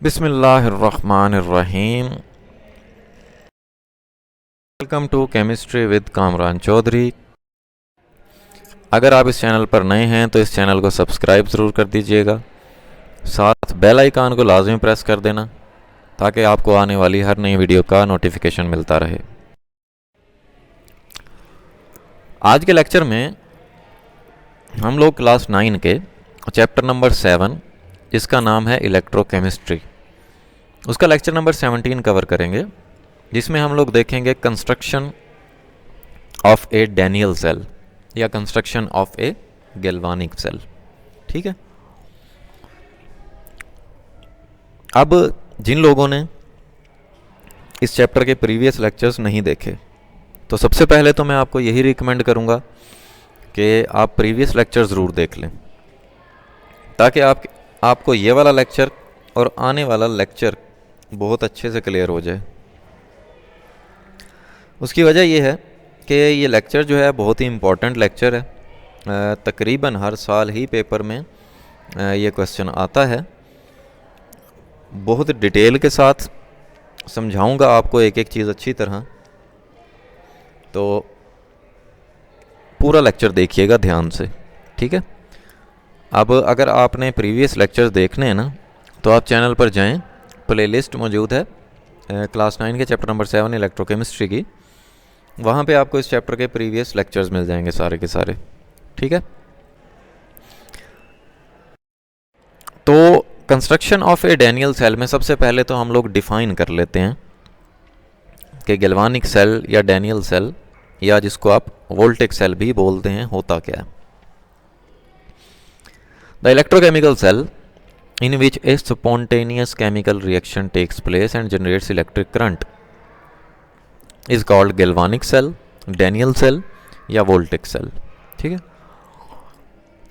बिस्मिल्लाहिर्रहमानिर्रहीम। Welcome to chemistry with Kamran Chaudhary. अगर आप इस चैनल पर नए हैं तो इस चैनल को सब्सक्राइब ज़रूर कर दीजिएगा, साथ बेल आइकन को लाजमी प्रेस कर देना ताकि आपको आने वाली हर नई वीडियो का नोटिफिकेशन मिलता रहे। आज के लेक्चर में हम लोग क्लास 9 के चैप्टर नंबर 7, जिसका नाम है इलेक्ट्रोकेमिस्ट्री, उसका लेक्चर नंबर 17 कवर करेंगे, जिसमें हम लोग देखेंगे construction of a Daniell cell या construction of a galvanic cell. ठीक है। अब जिन लोगों ने इस चैप्टर के प्रीवियस लेक्चर्स नहीं देखे, तो सबसे पहले तो मैं आपको यही रिकमेंड करूँगा कि आप प्रीवियस लेक्चर ज़रूर देख लें, ताकि आपको ये वाला लेक्चर और आने वाला लेक्चर बहुत अच्छे से क्लियर हो जाए। उसकी वजह यह है कि ये लेक्चर जो है बहुत ही इम्पोर्टेंट लेक्चर है। तकरीबन हर साल ही पेपर में ये क्वेश्चन आता है। बहुत डिटेल के साथ समझाऊंगा आपको एक एक चीज़ अच्छी तरह, तो पूरा लेक्चर देखिएगा ध्यान से। ठीक है। अब अगर आपने प्रीवियस लेक्चर्स देखने हैं ना, तो आप चैनल पर जाएं, प्लेलिस्ट मौजूद है क्लास 9 के चैप्टर नंबर 7 इलेक्ट्रोकेमिस्ट्री की। वहाँ पे आपको इस चैप्टर के प्रीवियस लेक्चर्स मिल जाएंगे सारे के सारे। ठीक है। तो construction of a Daniell cell में सबसे पहले तो हम लोग डिफाइन कर लेते हैं कि गैल्वानिक सेल या डैनियल सेल, या जिसको आप वोल्टेक सेल भी बोलते हैं, होता क्या है। The electrochemical cell in which a spontaneous chemical reaction takes place and generates electric current is called galvanic cell, Daniell cell या voltaic cell। ठीक है।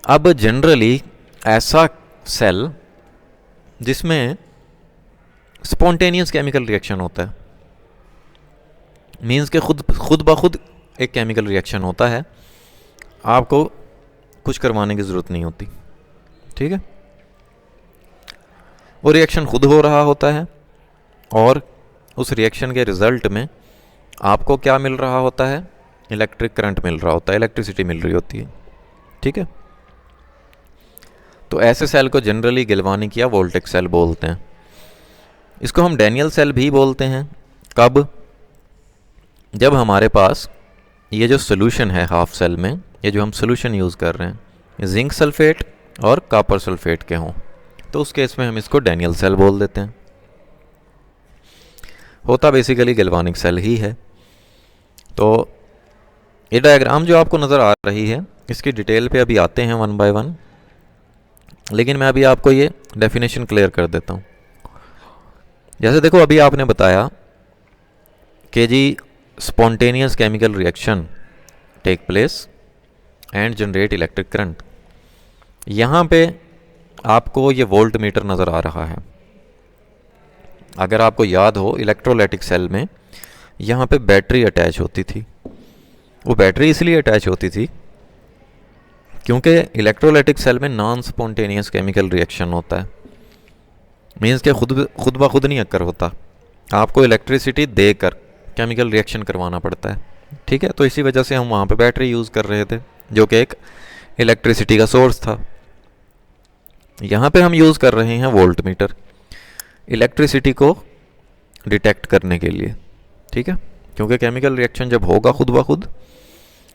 अब जनरली ऐसा सेल जिसमें स्पॉन्टेनियस केमिकल रिएक्शन होता है, मीन्स के खुद ब खुद एक केमिकल रिएक्शन होता है, आपको कुछ करवाने की ज़रूरत नहीं होती। ठीक है। वो रिएक्शन खुद हो रहा होता है और उस रिएक्शन के रिज़ल्ट में आपको क्या मिल रहा होता है, इलेक्ट्रिक करंट मिल रहा होता है, इलेक्ट्रिसिटी मिल रही होती है। ठीक है। तो ऐसे सेल को जनरली गैल्वानिक या वोल्टेक सेल बोलते हैं। इसको हम डैनियल सेल भी बोलते हैं। कब? जब हमारे पास ये जो सोल्यूशन है हाफ सेल में, ये जो हम सोल्यूशन यूज़ कर रहे हैं जिंक सल्फेट और कॉपर सल्फेट के हों, तो उस केस में हम इसको डैनियल सेल बोल देते हैं। होता बेसिकली गैल्वानिक सेल ही है। तो ये डायग्राम जो आपको नज़र आ रही है, इसकी डिटेल पे अभी आते हैं वन बाय वन, लेकिन मैं अभी आपको ये डेफिनेशन क्लियर कर देता हूँ। जैसे देखो, अभी आपने बताया कि जी spontaneous chemical reaction take place and generate electric current. यहाँ पे आपको ये वोल्ट मीटर नज़र आ रहा है। अगर आपको याद हो, इलेक्ट्रोलाइटिक सेल में यहाँ पे बैटरी अटैच होती थी। वो बैटरी इसलिए अटैच होती थी क्योंकि इलेक्ट्रोलाइटिक सेल में नॉन स्पॉन्टेनियस केमिकल रिएक्शन होता है, मीन्स के खुद ब खुद नहीं अक्कर होता, आपको इलेक्ट्रिसिटी देकर केमिकल रिएक्शन करवाना पड़ता है। ठीक है। तो इसी वजह से हम वहाँ पे बैटरी यूज़ कर रहे थे, जो कि एक इलेक्ट्रिसिटी का सोर्स था। यहाँ पे हम यूज़ कर रहे हैं वोल्ट मीटर, इलेक्ट्रिसिटी को डिटेक्ट करने के लिए। ठीक है। क्योंकि केमिकल रिएक्शन जब होगा खुद ब खुद,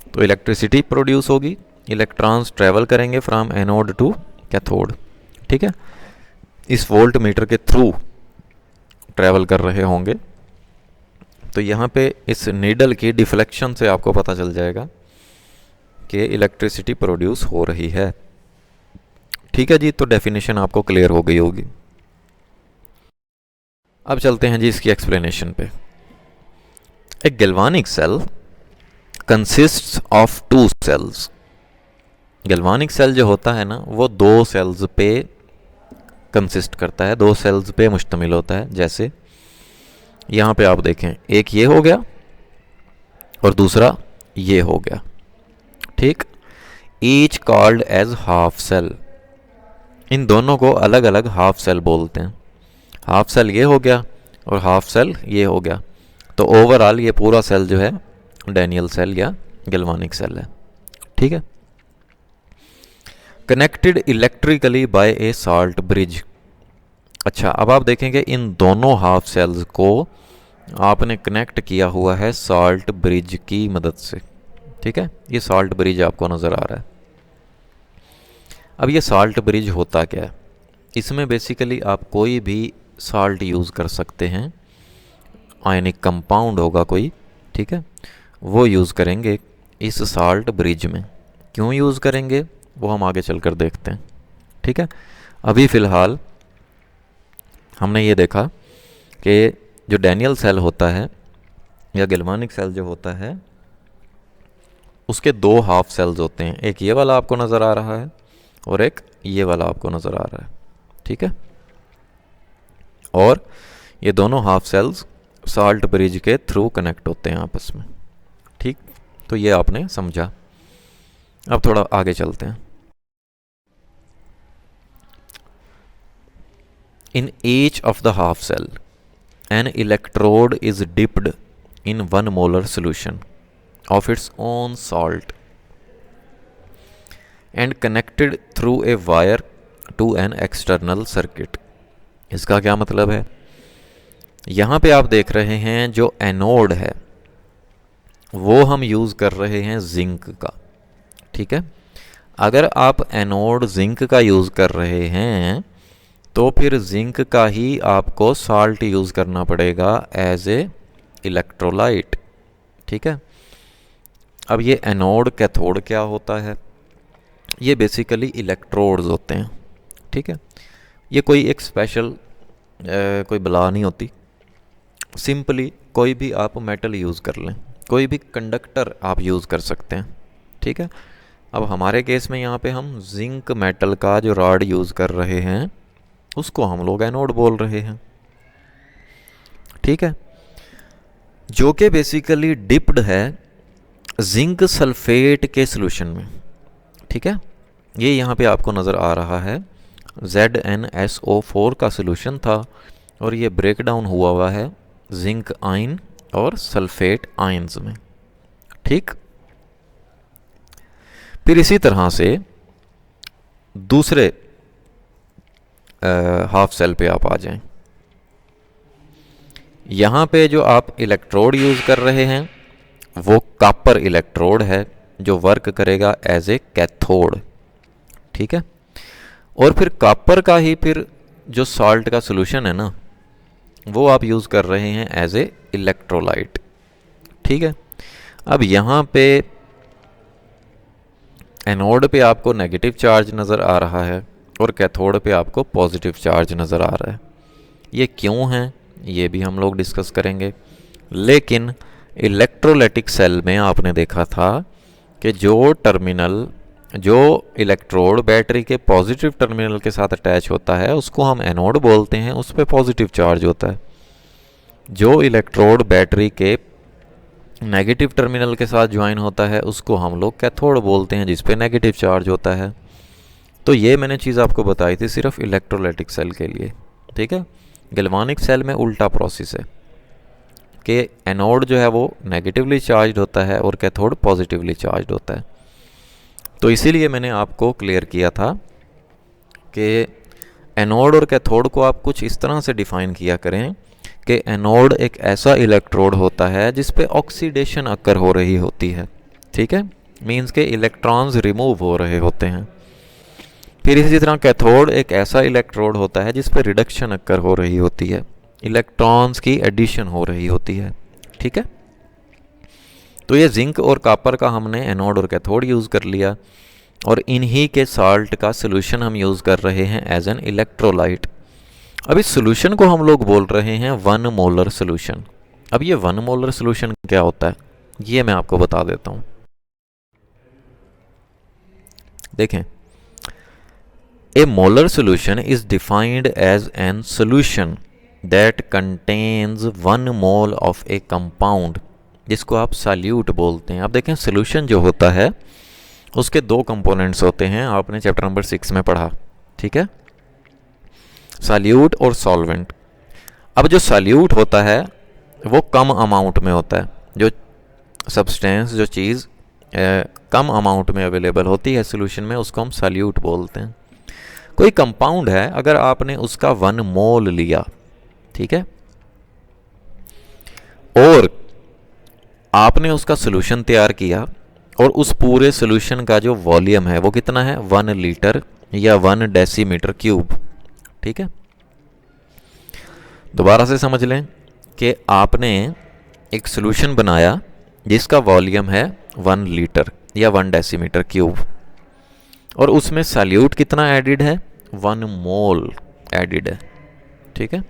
तो इलेक्ट्रिसिटी प्रोड्यूस होगी, इलेक्ट्रॉन्स ट्रैवल करेंगे फ्रॉम एनोड टू कैथोड। ठीक है। इस वोल्ट मीटर के थ्रू ट्रैवल कर रहे होंगे। तो यहाँ पे इस नीडल की डिफ्लेक्शन से आपको पता चल जाएगा कि इलेक्ट्रिसिटी प्रोड्यूस हो रही है। ठीक है जी। तो डेफिनेशन आपको क्लियर हो गई होगी। अब चलते हैं जी इसकी एक्सप्लेनेशन पे। A galvanic cell consists of two cells. Galvanic cell जो होता है ना, वो दो सेल्स पे कंसिस्ट करता है, दो सेल्स पे मुश्तमिल होता है। जैसे यहाँ पे आप देखें, एक ये हो गया और दूसरा ये हो गया। ठीक। Each called as half cell. इन दोनों को अलग अलग हाफ सेल बोलते हैं। हाफ सेल ये हो गया और हाफ सेल ये हो गया। तो ओवरऑल ये पूरा सेल जो है डैनियल सेल या गैल्वानिक सेल है। ठीक है। कनेक्टेड इलेक्ट्रिकली बाय ए साल्ट ब्रिज। अच्छा, अब आप देखेंगे इन दोनों हाफ सेल्स को आपने कनेक्ट किया हुआ है साल्ट ब्रिज की मदद से। ठीक है, ये साल्ट ब्रिज आपको नज़र आ रहा है। अब ये साल्ट ब्रिज होता क्या है? इसमें बेसिकली आप कोई भी साल्ट यूज़ कर सकते हैं, आयनिक कंपाउंड होगा कोई, ठीक है, वो यूज़ करेंगे इस साल्ट ब्रिज में। क्यों यूज़ करेंगे वो हम आगे चलकर देखते हैं। ठीक है, अभी फ़िलहाल हमने ये देखा कि जो डैनियल सेल होता है या गैल्वानिक सेल जो होता है उसके दो हाफ सेल्स होते हैं, एक ये वाला आपको नज़र आ रहा है और एक ये वाला आपको नज़र आ रहा है। ठीक है, और ये दोनों हाफ सेल्स साल्ट ब्रिज के थ्रू कनेक्ट होते हैं आपस में। ठीक, तो ये आपने समझा। अब थोड़ा आगे चलते हैं। In each of the half cell, an electrode is dipped in 1 molar solution of its own salt and connected through a wire to an external circuit. इसका क्या मतलब है? यहाँ पे आप देख रहे हैं जो एनोड है वो हम यूज़ कर रहे हैं जिंक का। ठीक है, अगर आप एनोड जिंक का यूज़ कर रहे हैं तो फिर जिंक का ही आपको साल्ट यूज़ करना पड़ेगा एज ए इलेक्ट्रोलाइट। ठीक है, अब ये एनोड कैथोड क्या होता है? ये बेसिकली इलेक्ट्रोड्स होते हैं। ठीक है, ये कोई एक स्पेशल कोई बला नहीं होती, सिंपली कोई भी आप मेटल यूज़ कर लें, कोई भी कंडक्टर आप यूज़ कर सकते हैं। ठीक है, अब हमारे केस में यहाँ पे हम जिंक मेटल का जो रॉड यूज़ कर रहे हैं उसको हम लोग एनोड बोल रहे हैं। ठीक है, जो कि बेसिकली डिप्ड है जिंक सल्फेट के सॉल्यूशन में। ठीक है, ये यहाँ पे आपको नज़र आ रहा है ZnSO4 का सॉल्यूशन था और ये ब्रेक डाउन हुआ है जिंक आयन और सल्फेट आयंस में। ठीक, फिर इसी तरह से दूसरे हाफ सेल पे आप आ जाएं। यहाँ पे जो आप इलेक्ट्रोड यूज़ कर रहे हैं वो कॉपर इलेक्ट्रोड है जो वर्क करेगा एज ए कैथोड। ठीक है, और फिर कॉपर का ही फिर जो सॉल्ट का सॉल्यूशन है ना वो आप यूज़ कर रहे हैं एज ए इलेक्ट्रोलाइट। ठीक है, अब यहाँ पे एनोड पे आपको नेगेटिव चार्ज नज़र आ रहा है और कैथोड पे आपको पॉजिटिव चार्ज नज़र आ रहा है। ये क्यों है ये भी हम लोग डिस्कस करेंगे। लेकिन इलेक्ट्रोलाइटिक सेल में आपने देखा था कि जो इलेक्ट्रोड बैटरी के पॉजिटिव टर्मिनल के साथ अटैच होता है उसको हम एनोड बोलते हैं, उस पर पॉजिटिव चार्ज होता है। जो इलेक्ट्रोड बैटरी के नेगेटिव टर्मिनल के साथ ज्वाइन होता है उसको हम लोग कैथोड बोलते हैं, जिस पे नेगेटिव चार्ज होता है। तो ये मैंने चीज़ आपको बताई थी सिर्फ इलेक्ट्रोलाइटिक सेल के लिए। ठीक है, गैल्वानिक सेल में उल्टा प्रोसेस है कि एनोड जो है वो नेगेटिवली चार्ज होता है और कैथोड पॉजिटिवली चार्ज होता है। तो इसीलिए मैंने आपको क्लियर किया था कि एनोड और कैथोड को आप कुछ इस तरह से डिफ़ाइन किया करें कि एनोड एक ऐसा इलेक्ट्रोड होता है जिस पे ऑक्सीडेशन अकर हो रही होती है। ठीक है, मीन्स के इलेक्ट्रॉन्स रिमूव हो रहे होते हैं। फिर इसी तरह कैथोड एक ऐसा इलेक्ट्रोड होता है जिस पे रिडक्शन अकर हो रही होती है, इलेक्ट्रॉन्स की एडिशन हो रही होती है। ठीक है, तो ये जिंक और कॉपर का हमने एनोड और कैथोड यूज़ कर लिया और इन्हीं के साल्ट का सोल्यूशन हम यूज़ कर रहे हैं एज एन इलेक्ट्रोलाइट। अब इस सोल्यूशन को हम लोग बोल रहे हैं 1 मोलर सोल्यूशन। अब ये 1 मोलर सोल्यूशन क्या होता है ये मैं आपको बता देता हूँ। देखें, A molar solution is defined as an solution that contains 1 mole of a compound, जिसको आप सॉल्यूट बोलते हैं। आप देखें सोल्यूशन जो होता है उसके दो कंपोनेंट्स होते हैं, आपने चैप्टर नंबर 6 में पढ़ा। ठीक है, सॉल्यूट और सॉल्वेंट। अब जो सॉल्यूट होता है वो कम अमाउंट में होता है, जो सब्सटेंस जो चीज़ कम अमाउंट में अवेलेबल होती है सोल्यूशन में उसको हम सॉल्यूट बोलते हैं। कोई कंपाउंड है, अगर आपने उसका 1 मोल लिया, ठीक है, और आपने उसका सोल्यूशन तैयार किया और उस पूरे सोल्यूशन का जो वॉल्यूम है वो कितना है, 1 लीटर या 1 डेसीमीटर क्यूब, ठीक है। दोबारा से समझ लें कि आपने एक सोल्यूशन बनाया जिसका वॉल्यूम है 1 लीटर या 1 डेसीमीटर क्यूब, और उसमें सॉल्यूट कितना एडिड है, 1 मोल एडिड है, ठीक है।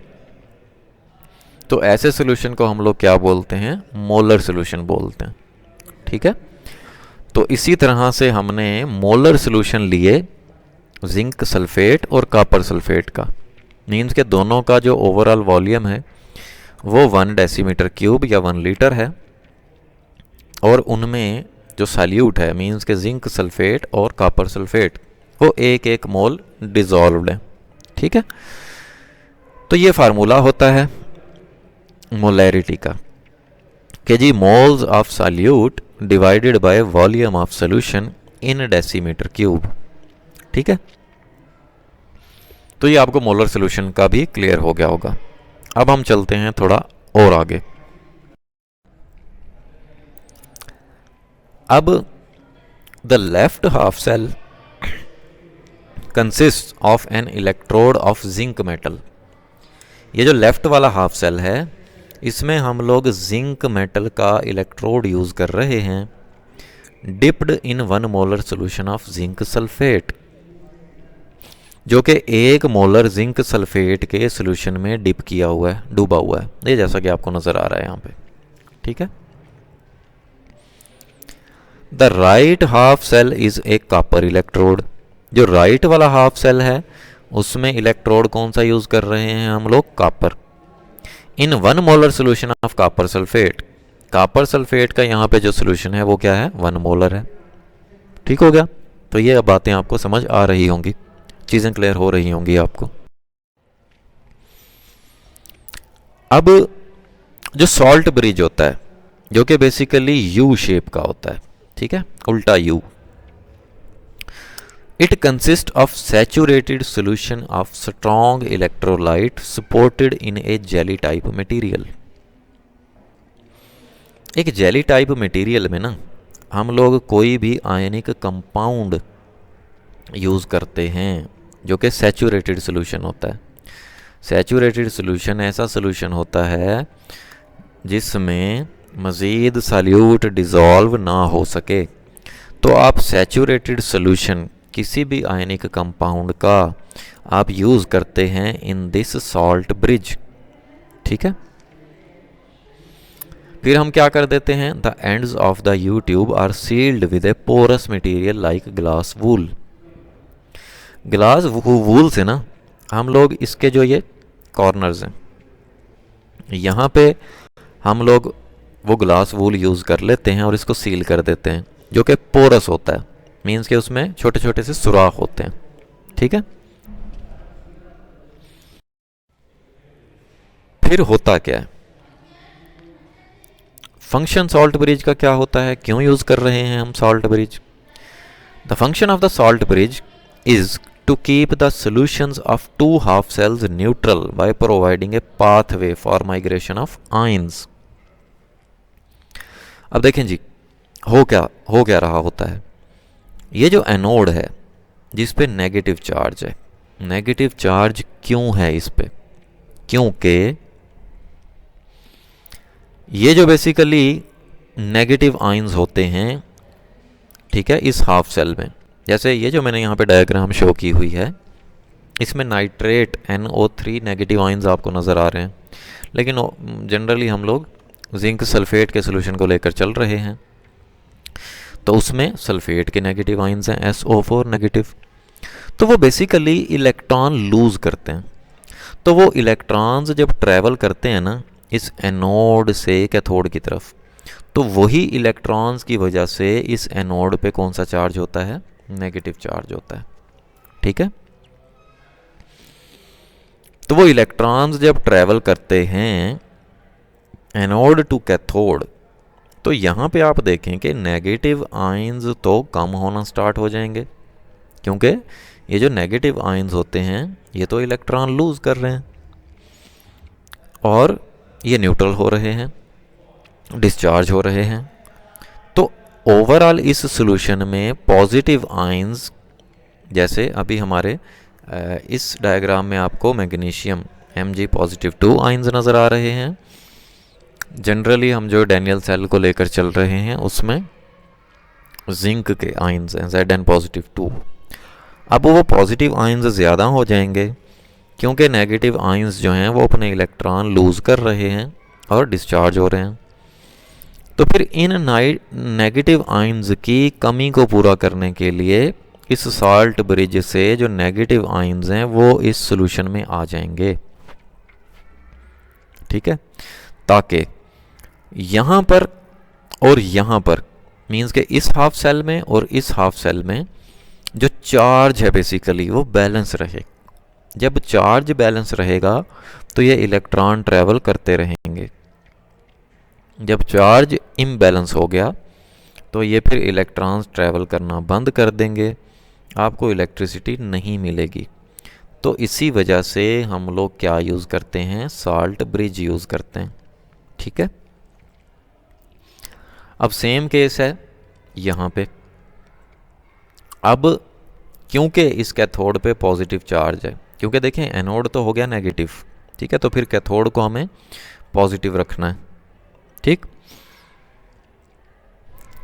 तो ऐसे सोल्यूशन को हम लोग क्या बोलते हैं, मोलर सोल्यूशन बोलते हैं, ठीक है। तो इसी तरह से हमने मोलर सोल्यूशन लिए जिंक सल्फेट और कॉपर सल्फेट का, मीन्स के दोनों का जो ओवरऑल वॉल्यूम है वो 1 डेसीमीटर क्यूब या 1 लीटर है, और उनमें जो सॉल्यूट है मीन्स के जिंक सल्फेट और कॉपर सल्फेट वो 1-1 मोल डिजॉल्व्ड है, ठीक है। तो ये फार्मूला होता है मोलैरिटी का कि जी moles of solute divided by volume of solution in decimetre cube, ठीक है। तो ये आपको मोलर सॉल्यूशन का भी क्लियर हो गया होगा। अब हम चलते हैं थोड़ा और आगे। अब the left half cell consist of an electrode of zinc metal. ये जो लेफ्ट वाला हाफ सेल है इसमें हम लोग जिंक मेटल का इलेक्ट्रोड यूज कर रहे हैं, dipped in 1 molar solution of zinc sulphate, जो कि 1 मोलर जिंक सल्फेट के सोल्यूशन में डिप किया हुआ है, डूबा हुआ है, ये जैसा कि आपको नजर आ रहा है यहाँ पे, ठीक है। The right half cell is a copper electrode. जो राइट वाला हाफ सेल है उसमें इलेक्ट्रोड कौन सा यूज कर रहे हैं हम लोग, copper, in 1 molar solution of copper sulphate. Copper sulphate का यहाँ पे जो सोल्यूशन है वो क्या है, 1 मोलर है, ठीक हो गया। तो ये बातें आपको समझ आ रही होंगी, चीजें क्लियर हो रही होंगी आपको। अब जो सॉल्ट ब्रिज होता है जो कि बेसिकली यू शेप का होता है, ठीक है, उल्टा you, it consist of saturated solution of strong electrolyte supported in A jelly type material. एक जेली टाइप मटेरियल में ना हम लोग कोई भी आयनिक कंपाउंड यूज करते हैं जो कि सैचुरेटेड सोल्यूशन होता है। सैचुरेटेड सोल्यूशन ऐसा सोल्यूशन होता है जिसमें मज़ीद सॉल्यूट डिज़ोल्व ना हो सके। तो आप सैचुरेटेड सोल्यूशन किसी भी आयनिक कंपाउंड का आप यूज़ करते हैं इन दिस सॉल्ट ब्रिज, ठीक है। फिर हम क्या कर देते हैं, the ends of the U tube are sealed with a porous material like glass wool. Glass wool से ना हम लोग इसके जो ये कॉर्नर्स हैं यहाँ पे हम लोग वो ग्लास वूल यूज़ कर लेते हैं और इसको सील कर देते हैं, जो कि पोरस होता है, मीन्स के उसमें छोटे छोटे से सुराख होते हैं, ठीक है। फिर होता क्या है, फंक्शन सॉल्ट ब्रिज का क्या होता है, क्यों यूज़ कर रहे हैं हम salt bridge. The function of the salt bridge is to keep the solutions of 2 half cells neutral by providing a pathway for migration of ions। अब देखें जी हो क्या रहा होता है, ये जो एनोड है जिस पे नेगेटिव चार्ज है, नेगेटिव चार्ज क्यों है इस पे, क्योंकि ये जो बेसिकली नेगेटिव आयंस होते हैं, ठीक है, इस हाफ सेल में, जैसे ये जो मैंने यहाँ पे डायग्राम शो की हुई है इसमें नाइट्रेट NO3 नेगेटिव आयंस आपको नज़र आ रहे हैं, लेकिन जनरली हम लोग जिंक सल्फेट के सोल्यूशन को लेकर चल रहे हैं, तो उसमें सल्फेट के नेगेटिव आयंस हैं SO4 नेगेटिव। तो वो बेसिकली इलेक्ट्रॉन लूज़ करते हैं। तो वो इलेक्ट्रॉन्स जब ट्रैवल करते हैं ना इस एनोड से कैथोड की तरफ, तो वही इलेक्ट्रॉन्स की वजह से इस एनोड पे कौन सा चार्ज होता है, नेगेटिव चार्ज होता है, ठीक है। तो वो इलेक्ट्रॉन्स जब ट्रैवल करते हैं एनोड टू कैथोड, तो यहाँ पे आप देखें कि नेगेटिव आयंस तो कम होना स्टार्ट हो जाएंगे, क्योंकि ये जो नेगेटिव आयंस होते हैं ये तो इलेक्ट्रॉन लूज कर रहे हैं और ये न्यूट्रल हो रहे हैं, डिस्चार्ज हो रहे हैं। तो ओवरऑल इस सॉल्यूशन में पॉजिटिव आयंस, जैसे अभी हमारे इस डायग्राम में आपको मैग्नीशियम Mg+2 आयंस नज़र आ रहे हैं। जनरली हम जो डैनियल सेल को लेकर चल रहे हैं उसमें जिंक के आयंस हैं Zn+2। अब वो पॉजिटिव आयंस ज़्यादा हो जाएंगे क्योंकि नेगेटिव आयंस जो हैं वो अपने इलेक्ट्रॉन लूज कर रहे हैं और डिस्चार्ज हो रहे हैं। तो फिर इन नेगेटिव आयंस की कमी को पूरा करने के लिए इस साल्ट ब्रिज से जो नेगेटिव आयंस हैं वो इस सॉल्यूशन में आ जाएंगे, ठीक है, ताकि यहाँ पर और यहाँ पर मींस के इस हाफ सेल में और इस हाफ सेल में जो चार्ज है बेसिकली वो बैलेंस रहे। जब चार्ज बैलेंस रहेगा तो ये इलेक्ट्रॉन ट्रैवल करते रहेंगे। जब चार्ज इम्बैलेंस हो गया तो ये फिर इलेक्ट्रॉन्स ट्रैवल करना बंद कर देंगे, आपको इलेक्ट्रिसिटी नहीं मिलेगी। तो इसी वजह से हम लोग क्या यूज़ करते हैं, साल्ट ब्रिज यूज़ करते हैं, ठीक है। अब सेम केस है यहाँ पे। अब क्योंकि इस कैथोड पे पॉजिटिव चार्ज है, क्योंकि देखें एनोड तो हो गया नेगेटिव, ठीक है, तो फिर कैथोड को हमें पॉजिटिव रखना है, ठीक।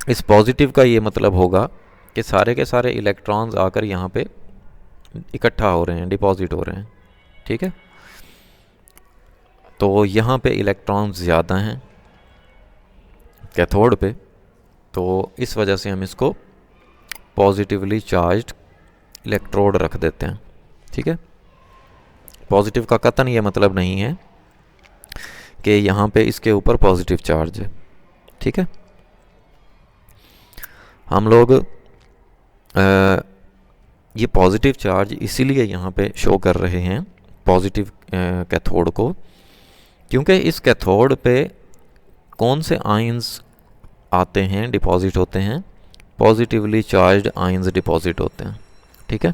इस पॉजिटिव का ये मतलब होगा कि सारे के सारे इलेक्ट्रॉन्स आकर यहाँ पे इकट्ठा हो रहे हैं, डिपॉजिट हो रहे हैं, ठीक है। तो यहाँ पे इलेक्ट्रॉन्स ज़्यादा हैं कैथोड पे, तो इस वजह से हम इसको पॉजिटिवली चार्ज्ड इलेक्ट्रोड रख देते हैं, ठीक है। पॉजिटिव का कतन ये मतलब नहीं है कि यहाँ पे इसके ऊपर पॉजिटिव चार्ज है, ठीक है। हम लोग ये पॉजिटिव चार्ज इसीलिए यहाँ पे शो कर रहे हैं पॉजिटिव कैथोड को, क्योंकि इस कैथोड पे कौन से आयंस आते हैं, डिपॉजिट होते हैं, पॉजिटिवली चार्ज्ड आयंस डिपॉजिट होते हैं, ठीक है।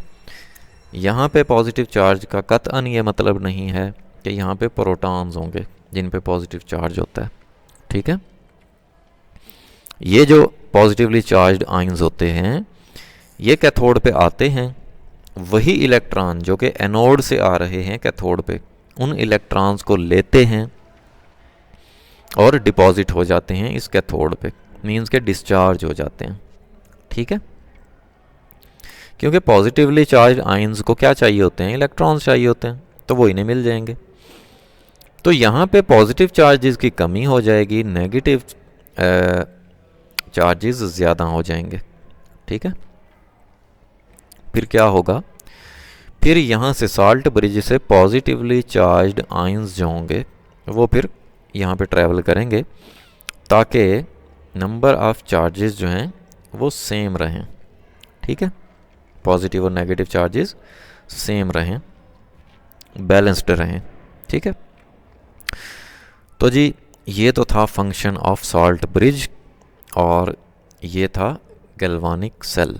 यहाँ पे पॉजिटिव चार्ज का कतई ये मतलब नहीं है कि यहाँ पे प्रोटॉन्स होंगे जिन पे पॉजिटिव चार्ज होता है, ठीक है। ये जो पॉजिटिवली चार्ज्ड आयंस होते हैं ये कैथोड पे आते हैं, वही इलेक्ट्रॉन जो कि एनोड से आ रहे हैं कैथोड पे, उन इलेक्ट्रॉन्स को लेते हैं और डिपॉजिट हो जाते हैं इस कैथोड पे, मींस के डिस्चार्ज हो जाते हैं, ठीक है। क्योंकि पॉजिटिवली चार्ज आयंस को क्या चाहिए होते हैं, इलेक्ट्रॉन्स चाहिए होते हैं, तो वो इन्हें मिल जाएंगे। तो यहाँ पे पॉजिटिव चार्जेस की कमी हो जाएगी, नेगेटिव चार्जेस ज़्यादा हो जाएंगे, ठीक है। फिर क्या होगा, फिर यहाँ से साल्ट ब्रिज से पॉजिटिवली चार्ज्ड आयंस जो होंगे वो फिर यहाँ पे ट्रैवल करेंगे ताकि नंबर ऑफ़ चार्जेस जो हैं वो सेम रहें, ठीक है। पॉजिटिव और नेगेटिव चार्जेस सेम रहें, बैलेंस्ड रहें, ठीक है। तो जी ये तो था फंक्शन ऑफ साल्ट ब्रिज और ये था गैल्वानिक सेल।